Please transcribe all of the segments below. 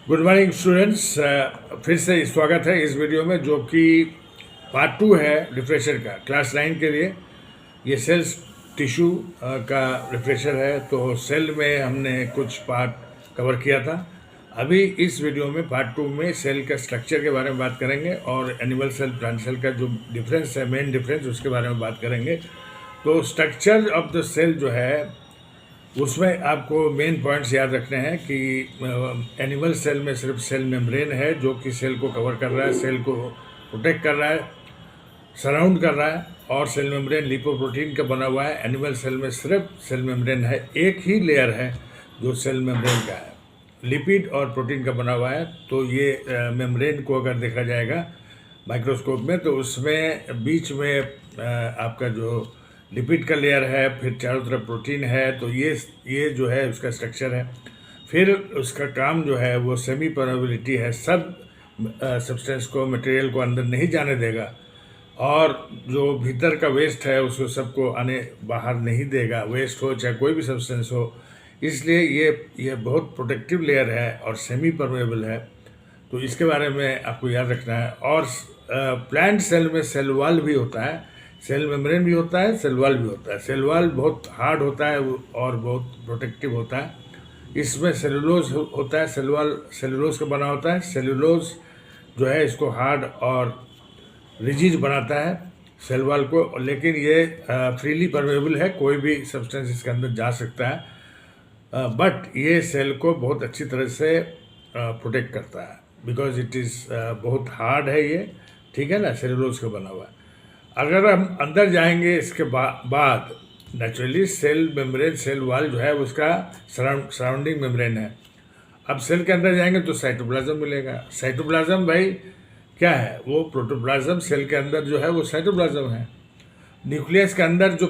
Good morning students. फिर से स्वागत है इस वीडियो में, जो कि पार्ट 2 है रिफ्रेशर का क्लास 9 के लिए। ये सेल्स टिश्यू का रिफ्रेशर है। तो सेल में हमने कुछ पार्ट कवर किया था। अभी इस वीडियो में पार्ट 2 में सेल का स्ट्रक्चर के बारे में बात करेंगे और एनिमल सेल प्लांट सेल का जो डिफरेंस है, मेन डिफरेंस, उसके बारे में बात करेंगे। तो स्ट्रक्चर ऑफ द सेल जो है उसमें आपको मेन पॉइंट्स याद रखने हैं कि एनिमल सेल में सिर्फ सेल मेम्ब्रेन है जो कि सेल को कवर कर रहा है, सेल को प्रोटेक्ट कर रहा है, सराउंड कर रहा है। और सेल मेम्ब्रेन लिपोप्रोटीन का बना हुआ है। एनिमल सेल में सिर्फ सेल मेम्ब्रेन है, एक ही लेयर है जो सेल मेम्ब्रेन का है, लिपिड और प्रोटीन का बना हुआ है। तो ये मेम्ब्रेन को अगर देखा जाएगा माइक्रोस्कोप में तो उसमें बीच में आपका जो लिपिड का लेयर है, फिर चारों तरफ प्रोटीन है। तो ये जो है उसका स्ट्रक्चर है। फिर उसका काम जो है वो सेमी परमेबिलिटी है, सब सब्सटेंस को, मटेरियल को अंदर नहीं जाने देगा, और जो भीतर का वेस्ट है उसको सबको आने बाहर नहीं देगा, वेस्ट हो चाहे कोई भी सब्सटेंस हो। इसलिए ये बहुत प्रोटेक्टिव लेयर है और सेमी परमेबल है। तो इसके बारे में आपको याद रखना है। और प्लांट सेल में सेल वॉल भी होता है, सेल मेम्ब्रेन भी होता है, सेल वॉल भी होता है। सेल वॉल बहुत हार्ड होता है और बहुत प्रोटेक्टिव होता है। इसमें सेलुलोज होता है, सेल वॉल सेलुलोज का बना होता है। सेलुलोज जो है इसको हार्ड और रिजिड बनाता है सेल वॉल को, लेकिन ये फ्रीली परमेबल है, कोई भी सब्सटेंस इसके अंदर जा सकता है। बट ये सेल को बहुत अच्छी तरह से प्रोटेक्ट करता है, बिकॉज इट इज़ बहुत हार्ड है ये, ठीक है ना, सेलुलोज का बना हुआ है। अगर हम अंदर जाएंगे इसके बाद naturally cell membrane, cell wall जो है उसका सराउंडिंग मेम्ब्रेन है। अब सेल के अंदर जाएंगे तो साइटोप्लाज्म मिलेगा। साइटोप्लाज्म भाई क्या है? वो प्रोटोप्लाज्म। सेल के अंदर जो है वो साइटोप्लाज्म है। न्यूक्लियस के अंदर जो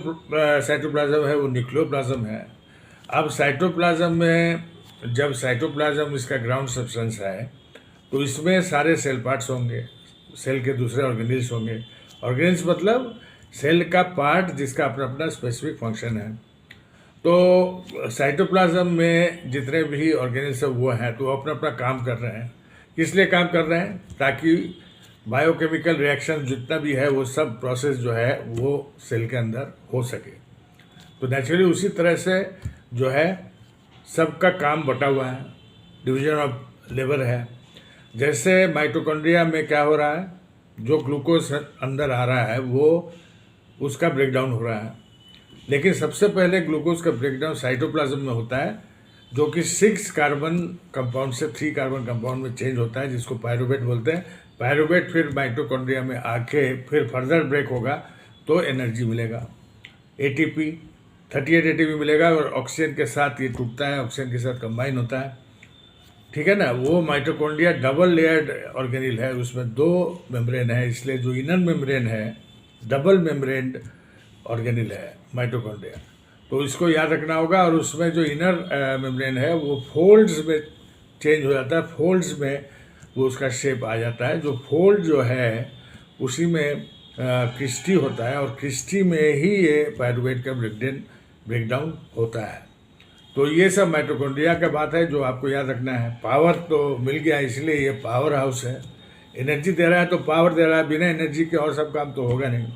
साइटोप्लाज्म है वो न्यूक्लियोप्लाज्म है। अब साइटोप्लाज्म में जब साइटोप्लाज्म इसका ग्राउंड सब्सटेंस है तो इसमें सारे सेल पार्ट्स होंगे, सेल के दूसरे ऑर्गेनेल्स होंगे। ऑर्गेनेल्स मतलब सेल का पार्ट जिसका अपना अपना स्पेसिफिक फंक्शन है। तो साइटोप्लाज्म में जितने भी ऑर्गेनेल्स हैं वो हैं, तो वो अपना अपना काम कर रहे हैं। किस लिए काम कर रहे हैं? ताकि बायोकेमिकल रिएक्शन जितना भी है वो सब प्रोसेस जो है वो सेल के अंदर हो सके। तो नेचुरली उसी तरह से जो है सबका काम बटा हुआ है, डिवीजन ऑफ लेबर है। जैसे माइटोकॉन्ड्रिया में क्या हो रहा है, जो ग्लूकोज अंदर आ रहा है वो उसका ब्रेकडाउन हो रहा है, लेकिन सबसे पहले ग्लूकोज का ब्रेकडाउन साइटोप्लाज्म में होता है, जो कि 6 कार्बन कंपाउंड से 3 कार्बन कंपाउंड में चेंज होता है, जिसको पायरुवेट बोलते हैं। पायरुवेट फिर माइटोकॉन्ड्रिया में आके फिर फर्दर ब्रेक होगा तो एनर्जी मिलेगा, एटीपी 38 एटीपी मिलेगा, और ऑक्सीजन के साथ ये टूटता है, ऑक्सीजन के साथ कंबाइन होता है, ठीक है ना। वो माइटोकॉन्ड्रिया डबल लेयर्ड ऑर्गेनेल है, उसमें 2 मेम्ब्रेन है, इसलिए जो इनर मेम्ब्रेन है डबल मेम्ब्रेन ऑर्गेनेल है माइटोकॉन्ड्रिया। तो इसको याद रखना होगा। और उसमें जो इनर मेम्ब्रेन है वो फोल्ड्स में चेंज हो जाता है, फोल्ड्स में वो उसका शेप आ जाता है। जो फोल्ड जो है उसी में क्रिस्टी होता है, और क्रिस्टी में ही ये पायरुवेट का ब्रेकडाउन होता है। तो ये सब माइटोकॉन्ड्रिया का बात है जो आपको याद रखना है। पावर तो मिल गया, इसलिए ये पावर हाउस है। एनर्जी दे रहा है तो पावर दे रहा है, बिना एनर्जी के और सब काम तो होगा नहीं,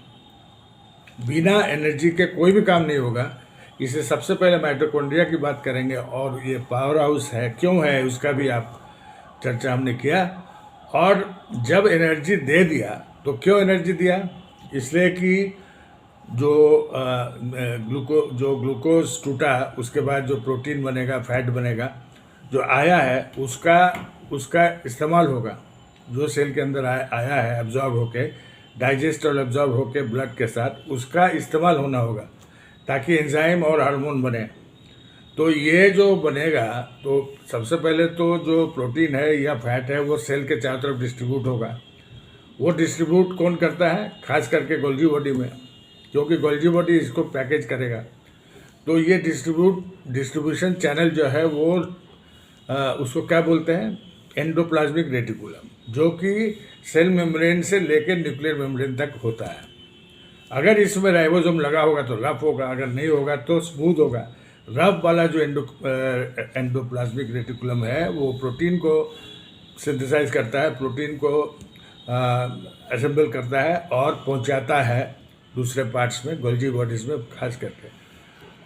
बिना एनर्जी के कोई भी काम नहीं होगा। इसे सबसे पहले माइटोकॉन्ड्रिया की बात करेंगे, और ये पावर हाउस है, क्यों है उसका भी आप चर्चा हमने किया। और जब एनर्जी दे दिया तो क्यों एनर्जी दिया? इसलिए कि जो ग्लूकोज टूटा उसके बाद जो प्रोटीन बनेगा, फैट बनेगा, जो आया है उसका इस्तेमाल होगा। जो सेल के अंदर आया है एब्जॉर्ब होके, डाइजेस्ट और एब्जॉर्ब होके ब्लड के साथ उसका इस्तेमाल होना होगा, ताकि एंजाइम और हार्मोन बने। तो ये जो बनेगा तो सबसे पहले तो जो प्रोटीन है या फैट है वो सेल के चारों तरफ डिस्ट्रीब्यूट होगा। वो डिस्ट्रीब्यूट कौन करता है? खास करके गोल्गी बॉडी में, क्योंकि गोल्गी बॉडी इसको पैकेज करेगा। तो ये डिस्ट्रीब्यूशन चैनल जो है वो उसको क्या बोलते हैं? एंडोप्लाज्मिक रेटिकुलम, जो कि सेल मेम्ब्रेन से लेकर न्यूक्लियर मेम्ब्रेन तक होता है। अगर इसमें राइबोसोम लगा होगा तो रफ होगा, अगर नहीं होगा तो स्मूथ होगा। रफ वाला जो एंडोप्लाज्मिक रेटिकुलम है वो प्रोटीन को सिंथेसाइज करता है, प्रोटीन को असेंबल करता है और पहुंचाता है दूसरे पार्ट्स में, गोल्जी बॉडीज़ में खास करके।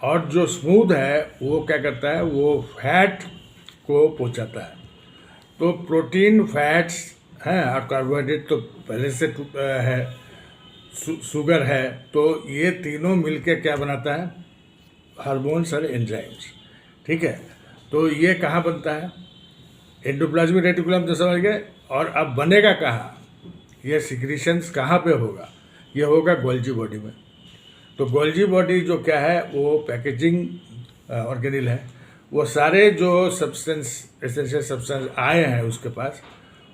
और जो स्मूथ है वो क्या करता है, वो फैट को पहुंचाता है। तो प्रोटीन, फैट्स हैं और कार्बोहाइड्रेट तो पहले से है, शुगर है, तो ये तीनों मिलके क्या बनाता है, हार्मोन्स और एंजाइम्स। ठीक है, तो ये कहाँ बनता है, एंडोप्लाज्मिक रेटिकुलम तो समझ गए। और अब बनेगा कहाँ, ये सिक्रीशंस कहाँ पे होगा, ये होगा गोल्जी बॉडी में। तो गोल्जी बॉडी जो क्या है, वो पैकेजिंग ऑर्गेनिल है। वो सारे जो सब्सटेंस, एसेंशियल सब्सटेंस आए हैं उसके पास,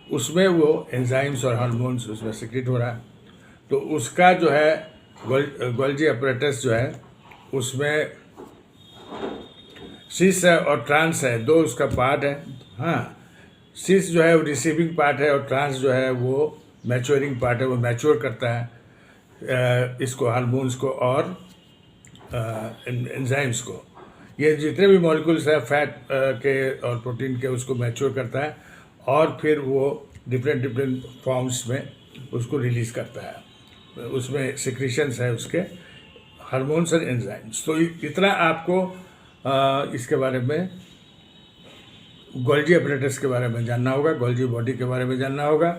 उसमें वो एंजाइम्स और हार्मोन्स उसमें सिक्रीट हो रहा है। तो उसका जो है गोल्जी अपरेटस जो है, उसमें सिस है और ट्रांस है, दो उसका पार्ट है। हाँ, सिस जो है वो रिसीविंग पार्ट है और ट्रांस जो है वो मैच्योरिंग पार्ट है, वो मैच्योर करता है इसको, हार्मोन्स को और एंजाइम्स को। ये जितने भी मॉलिक्यूल्स हैं फैट के और प्रोटीन के, उसको मैच्योर करता है और फिर वो डिफरेंट फॉर्म्स में उसको रिलीज करता है। उसमें सिक्रीशंस है उसके, हार्मोन्स और एंजाइम्स। तो इतना आपको इसके बारे में, गोल्जी अपरेटस के बारे में जानना होगा, गोल्जी बॉडी के बारे में जानना होगा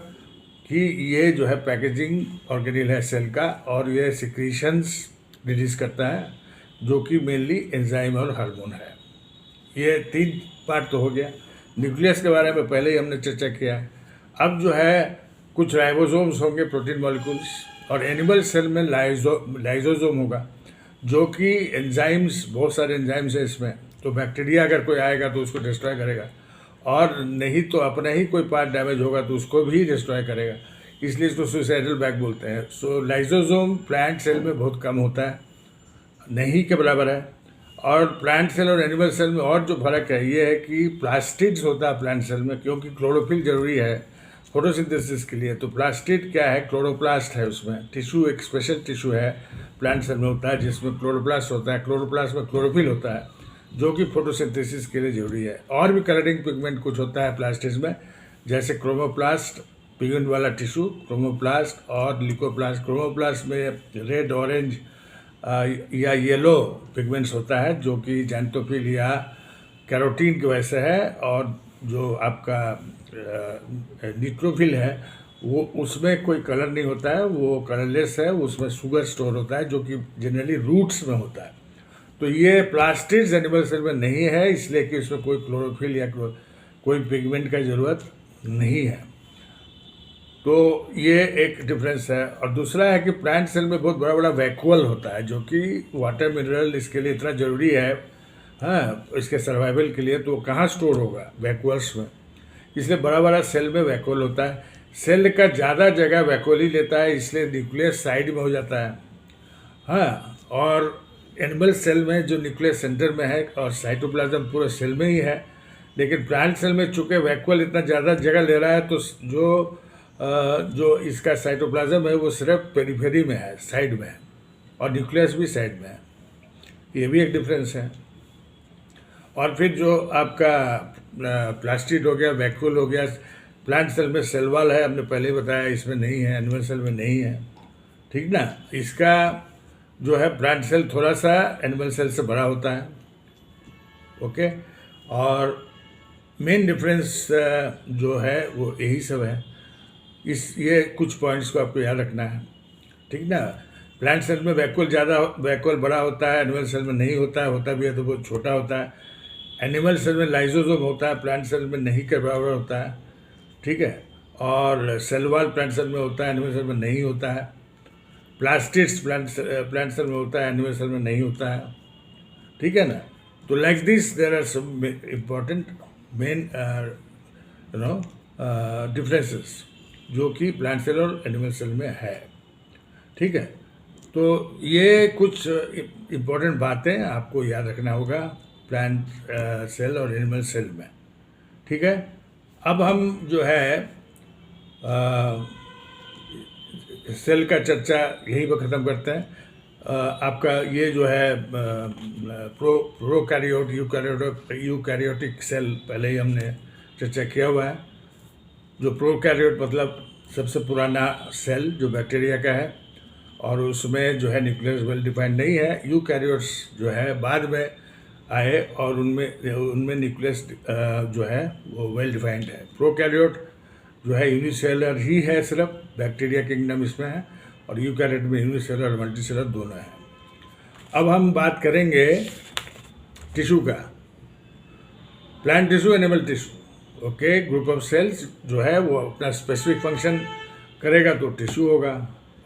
कि ये जो है पैकेजिंग ऑर्गेनिल है सेल का, और ये सिक्रीशंस रिलीज करता है जो कि मेनली एंजाइम और हार्मोन है। ये 3 पार्ट तो हो गया। न्यूक्लियस के बारे में पहले ही हमने चर्चा किया है। अब जो है कुछ राइबोसोम्स होंगे, प्रोटीन मॉलिक्यूल्स, और एनिमल सेल में लाइजोसोम होगा जो कि एंजाइम्स, बहुत सारे एंजाइम्स है इसमें। तो बैक्टीरिया अगर कोई आएगा तो उसको डिस्ट्रॉय करेगा, और नहीं तो अपना ही कोई पार्ट डैमेज होगा तो उसको भी डिस्ट्रॉय करेगा, इसलिए इसको सुसाइडल बैग बोलते हैं। सो लाइजोसोम प्लांट सेल में बहुत कम होता है, नहीं के बराबर है। और प्लांट सेल और एनिमल सेल में और जो फर्क है ये है कि प्लास्टिड्स होता है प्लांट सेल में, क्योंकि क्लोरोफिल जरूरी है फोटोसिंथेसिस के लिए। तो प्लास्टिड क्या है, क्लोरोप्लास्ट है उसमें, टिश्यू, एक स्पेशल टिश्यू है प्लांट सेल में होता है जिसमें क्लोरोप्लास्ट होता है। क्लोरोप्लास्ट में क्लोरोफिल होता है जो कि फोटोसिंथेसिस के लिए जरूरी है। और भी कलरिंग पिगमेंट कुछ होता है प्लास्टिड्स में, जैसे क्रोमोप्लास्ट, पिगमेंट वाला टिश्यू क्रोमोप्लास्ट, और लिकोप्लास्ट। क्रोमोप्लास्ट में रेड, ऑरेंज या येलो पिगमेंट्स होता है जो कि जैंथोफिल या कैरोटीन की वजह से है। और जो आपका न्यूट्रोफिल है वो, उसमें कोई कलर नहीं होता है, वो कलरलेस है, उसमें शुगर स्टोर होता है जो कि जनरली रूट्स में होता है। तो ये प्लास्टिड्स एनिमल सेल में नहीं है, इसलिए कि उसमें कोई क्लोरोफिल या कोई पिगमेंट का ज़रूरत नहीं है। तो ये एक डिफरेंस है। और दूसरा है कि प्लांट सेल में बहुत बड़ा बड़ा वैक्यूल होता है जो कि वाटर मिनरल इसके लिए इतना ज़रूरी है, हाँ, इसके सर्वाइवल के लिए। तो कहाँ स्टोर होगा, वैक्यूल्स में, इसलिए बड़ा बड़ा सेल में वैक्यूल होता है। सेल का ज़्यादा जगह वैक्यूल ही लेता है, इसलिए न्यूक्लियस साइड में हो जाता है। हाँ, और एनिमल सेल में जो न्यूक्लियस सेंटर में है और साइटोप्लाज्म पूरे सेल में ही है, लेकिन प्लांट सेल में चूँकि वैक्यूल इतना ज़्यादा जगह ले रहा है, तो जो इसका साइटोप्लाज्म है वो सिर्फ पेरिफेरी में है, साइड में है, और न्यूक्लियस भी साइड में है। ये भी एक डिफरेंस है। और फिर जो आपका प्लास्टिड हो गया, वैक्यूल हो गया, प्लांट सेल में सेल वॉल है, हमने पहले ही बताया, इसमें नहीं है, एनिमल सेल में नहीं है। ठीक ना, इसका जो है प्लांट सेल थोड़ा सा एनिमल सेल से बड़ा होता है। ओके, और मेन डिफरेंस जो है वो यही सब है। ये कुछ पॉइंट्स को आपको याद रखना है, ठीक ना। प्लांट सेल में वैक्यूल बड़ा होता है, एनिमल सेल में नहीं होता है, होता भी है तो बहुत छोटा होता है। एनिमल सेल में लाइजोसोम होता है, प्लांट सेल में नहीं के बराबर होता है, ठीक है। और सेल वॉल प्लांट सेल में होता है, एनिमल सेल में नहीं होता है। प्लास्टिड्स प्लांट सेल में होता है, एनिमल सेल में नहीं होता है, ठीक है ना। तो like this there are some important main differences जो कि प्लांट सेल और एनिमल सेल में है, ठीक है। तो ये कुछ इम्पोर्टेंट बातें आपको याद रखना होगा प्लांट सेल और एनिमल सेल में, ठीक है। अब हम जो है सेल का चर्चा यहीं पर ख़त्म करते हैं। आपका ये जो है प्रोकैरियोट यूकैरियोटिक सेल पहले ही हमने चर्चा किया हुआ है। जो प्रोकैरियोट मतलब सबसे पुराना सेल जो बैक्टीरिया का है, और उसमें जो है न्यूक्लियस वेल डिफाइंड नहीं है। यूकैरियोट्स जो है बाद में आए और उनमें उनमें न्यूक्लियस जो है वो वेल डिफाइंड है। प्रोकैरियोट जो है यूनिसेलर ही है, सिर्फ बैक्टीरिया किंगडम इसमें है, और यूकैरियोट में यूनिसेलर और मल्टीसेलर दोनों है। अब हम बात करेंगे टिश्यू का, plant tissue, animal tissue. Okay, group of cells जो है वो अपना स्पेसिफिक फंक्शन करेगा तो टिश्यू होगा।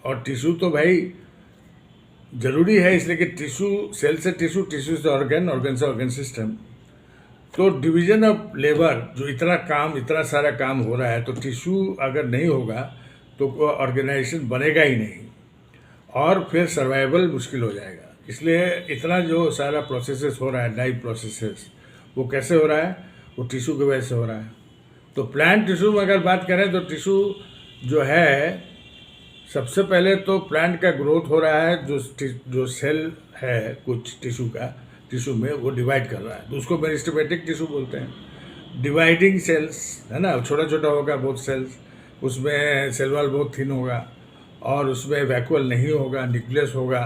और टिश्यू तो भाई जरूरी है, इसलिए कि टिश्यू, सेल से टिश्यू, टिश्यू से ऑर्गन, ऑर्गन से ऑर्गन सिस्टम। तो डिवीजन ऑफ लेबर, जो इतना सारा काम हो रहा है, तो टिश्यू अगर नहीं होगा तो ऑर्गेनाइजेशन बनेगा ही नहीं, और फिर सर्वाइवल मुश्किल हो जाएगा। इसलिए इतना जो सारा प्रोसेसेस हो रहा है, लाइफ प्रोसेसेस, वो कैसे हो रहा है? वो टिश्यू की वजह से हो रहा है। तो प्लांट टिश्यू में अगर बात करें तो टिश्यू जो है, सबसे पहले तो प्लांट का ग्रोथ हो रहा है। जो सेल है कुछ टिश्यू का, टिश्यू में वो डिवाइड कर रहा है, तो उसको मेरिस्टेमेटिक टिश्यू बोलते हैं। डिवाइडिंग सेल्स है ना, छोटा छोटा होगा बहुत सेल्स, उसमें सेल वॉल बहुत थिन होगा, और उसमें वैक्यूल नहीं होगा, न्यूक्लियस होगा।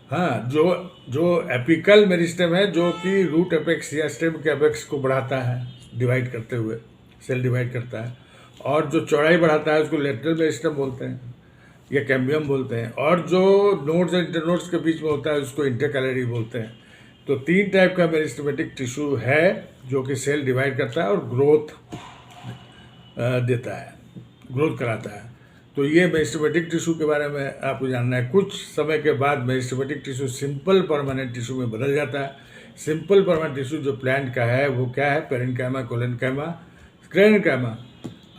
हाँ, जो एपिकल मेरिस्टेम है, जो कि रूट एपेक्स या स्टेम के एपेक्स को बढ़ाता है डिवाइड करते हुए, सेल डिवाइड करता है, और जो चौड़ाई बढ़ाता है उसको लेटरल मेरिस्टेम बोलते हैं या कैम्बियम बोलते हैं, और जो नोड्स और इंटरनोड्स के बीच में होता है उसको इंटरकैलरी बोलते हैं। तो 3 टाइप का मेरिस्टेमेटिक टिश्यू है जो कि सेल डिवाइड करता है और ग्रोथ देता है, ग्रोथ कराता है। तो ये मेरिस्टेमेटिक टिश्यू के बारे में आपको जानना है। कुछ समय के बाद meristematic tissue simple permanent tissue में बदल जाता है। सिंपल परमानेंट टिश्यू जो प्लांट का है वो क्या है? Parenchyma, collenchyma, sclerenchyma.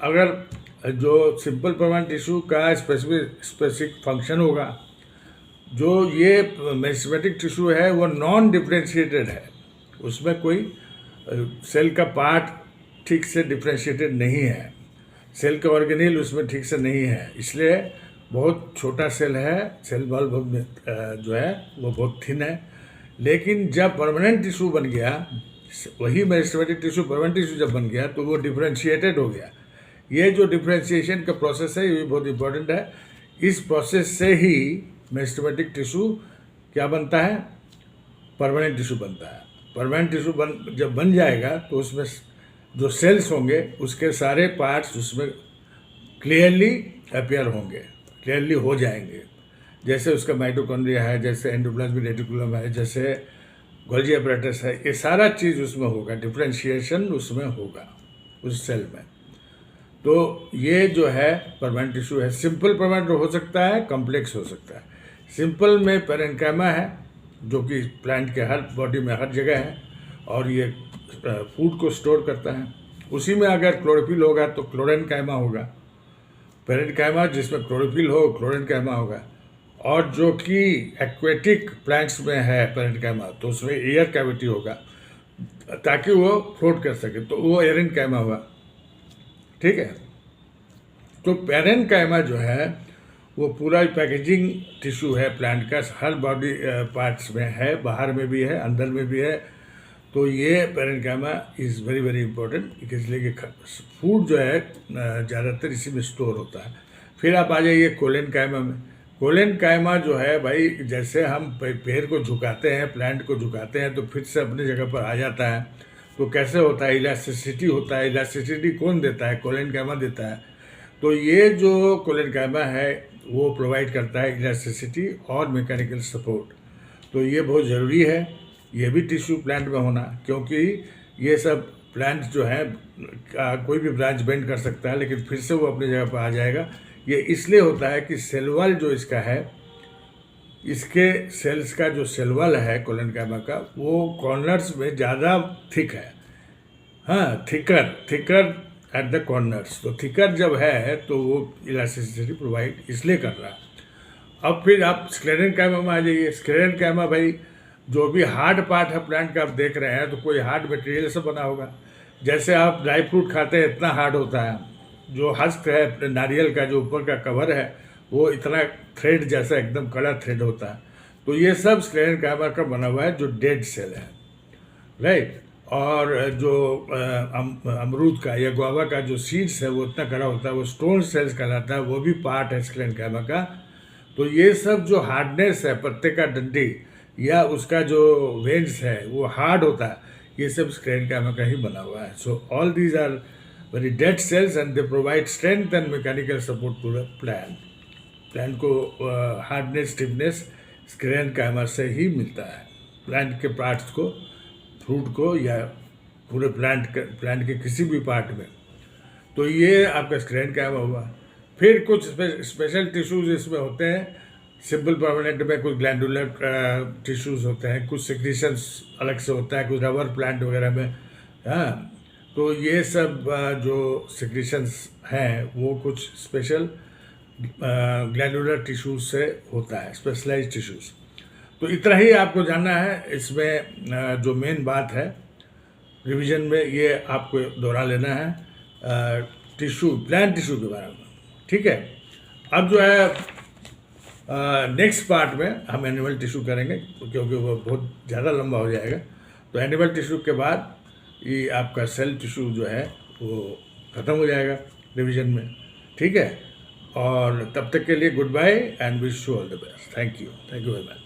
अगर जो सिंपल परमानेंट टिश्यू का स्पेसिफिक फंक्शन होगा, जो ये मेरिस्टेमेटिक टिश्यू है वो नॉन डिफ्रेंशिएटेड है, उसमें कोई सेल का पार्ट ठीक से डिफ्रेंशिएटेड नहीं है, सेल का ऑर्गेनेल उसमें ठीक से नहीं है, इसलिए बहुत छोटा सेल है, सेल वॉल बहुत जो है वो बहुत थिन है। लेकिन जब परमानेंट टिश्यू बन गया, वही मेरिस्टेमेटिक टिश्यू परमानेंट टिश्यू जब बन गया तो वो डिफ्रेंशिएटेड हो गया। ये जो डिफ्रेंशिएशन का प्रोसेस है ये बहुत इंपॉर्टेंट है। इस प्रोसेस से ही मेरिस्टेमेटिक टिश्यू क्या बनता है? परमानेंट टिश्यू बनता है। परमानेंट टिश्यू जब बन जाएगा तो उसमें जो सेल्स होंगे उसके सारे पार्ट्स उसमें क्लियरली अपीयर होंगे, क्लियरली हो जाएंगे। जैसे उसका माइटोकॉन्ड्रिया है, जैसे एंडोप्लाज्मिक रेटिकुलम है, जैसे गोल्जी अपैरेटस है, ये सारा चीज़ उसमें होगा, डिफ्रेंशिएशन उसमें होगा उस सेल में। तो ये जो है परमानेंट टिश्यू है। सिंपल परमानेंट हो सकता है, कॉम्प्लेक्स हो सकता है। सिंपल में पेरेन्काइमा है जो कि प्लांट के हर बॉडी में हर जगह है, और ये फूड को स्टोर करता है। उसी में अगर क्लोरोफिल होगा तो क्लोरेन्काइमा होगा। पेरेन्काइमा जिसमें क्लोरोफिल हो, क्लोरेन्काइमा होगा। और जो कि एक्वेटिक प्लांट्स में है पेरेन्काइमा, तो उसमें एयर कैविटी होगा ताकि वो फ्लोट कर सके, तो वो एरेन्काइमा हुआ। ठीक है। तो पेरेन्काइमा जो है वो पूरा पैकेजिंग टिश्यू है प्लांट का, हर बॉडी पार्ट्स में है, बाहर में भी है, अंदर में भी है। तो ये parenchyma is very very important, इसलिए कि फूड जो है ज़्यादातर इसी में स्टोर होता है। फिर आप आ जाइए कोलेनकाइमा में। कोलेनकाइमा जो है भाई, जैसे हम पेड़ को झुकाते हैं, प्लांट को झुकाते हैं, तो फिर से अपनी जगह पर आ जाता है। तो कैसे होता है? इलास्टिसिटी होता है। इलास्टिसिटी कौन देता है? कोलेनकाइमा देता है। तो ये जो कोलेनकाइमा है वो प्रोवाइड करता है इलास्टिसिटी और मैकेनिकल सपोर्ट। तो ये बहुत ज़रूरी है, ये भी टिश्यू प्लांट में होना, क्योंकि ये सब प्लांट जो है कोई भी ब्रांच बेंड कर सकता है, लेकिन फिर से वो अपनी जगह पर आ जाएगा। ये इसलिए होता है कि सेल वॉल जो इसका है, इसके सेल्स का जो सेल वॉल है कोलेनकाइमा का, वो कॉर्नर्स में ज़्यादा थिक है। हाँ, थिकर एट द कॉर्नर्स। तो थिकर जब है तो वो इलास्टिसिटी प्रोवाइड इसलिए कर रहा है। अब फिर आप स्क्लेरेन्काइमा में आ जाइए। स्क्लेरेन्काइमा भाई जो भी हार्ड पार्ट है प्लांट का आप देख रहे हैं, तो कोई हार्ड मटेरियल से बना होगा। जैसे आप ड्राई फ्रूट खाते हैं, इतना हार्ड होता है। जो हस्क है नारियल का, जो ऊपर का कवर है, वो इतना थ्रेड जैसा एकदम कड़ा थ्रेड होता है। तो ये सब स्क्लेरन कायमा का बना हुआ है जो डेड सेल है, राइट। और जो अमरूद का या गुआवा का जो सीड्स है वो इतना कड़ा होता है, वो स्टोन सेल्स कहलाता है, वो भी पार्ट है स्क्लेरन कायमा का। तो ये सब जो हार्डनेस है पत्ते का डंडी या उसका जो वेन्स है वो हार्ड होता है, ये सब स्क्लेरन कायमा का ही बना हुआ है। So all these are very dead cells and they provide strength and mechanical support to the plant. Plant को हार्डनेस स्टिफनेस स्क्लेरन कायमा से ही मिलता है, प्लांट के पार्ट्स को, फ्रूट को या पूरे प्लांट के किसी भी पार्ट में। तो ये आपका स्क्लेरन कायमा हुआ। फिर कुछ स्पेशल टिश्यूज इसमें होते हैं, सिंपल परमानेंट में कुछ ग्लैंडुलर टिश्यूज होते हैं, कुछ सिक्रीशंस अलग से होता है, कुछ रबर प्लांट वगैरह में। हाँ, तो ये सब जो सिक्रीशंस हैं वो कुछ स्पेशल ग्लैंडुलर टिश्यूज से होता है, स्पेशलाइज्ड टिश्यूज। तो इतना ही आपको जानना है। इसमें जो मेन बात है रिवीजन में ये आपको दोहरा लेना है टिश्यू, प्लांट टिश्यू के बारे में, ठीक है। अब जो है नेक्स्ट पार्ट में हम एनिमल टिश्यू करेंगे क्योंकि वो बहुत ज़्यादा लंबा हो जाएगा। तो एनिमल टिश्यू के बाद ये आपका सेल टिश्यू जो है वो ख़त्म हो जाएगा रिवीजन में, ठीक है। और तब तक के लिए good bye and wish you all the best. Thank you very much.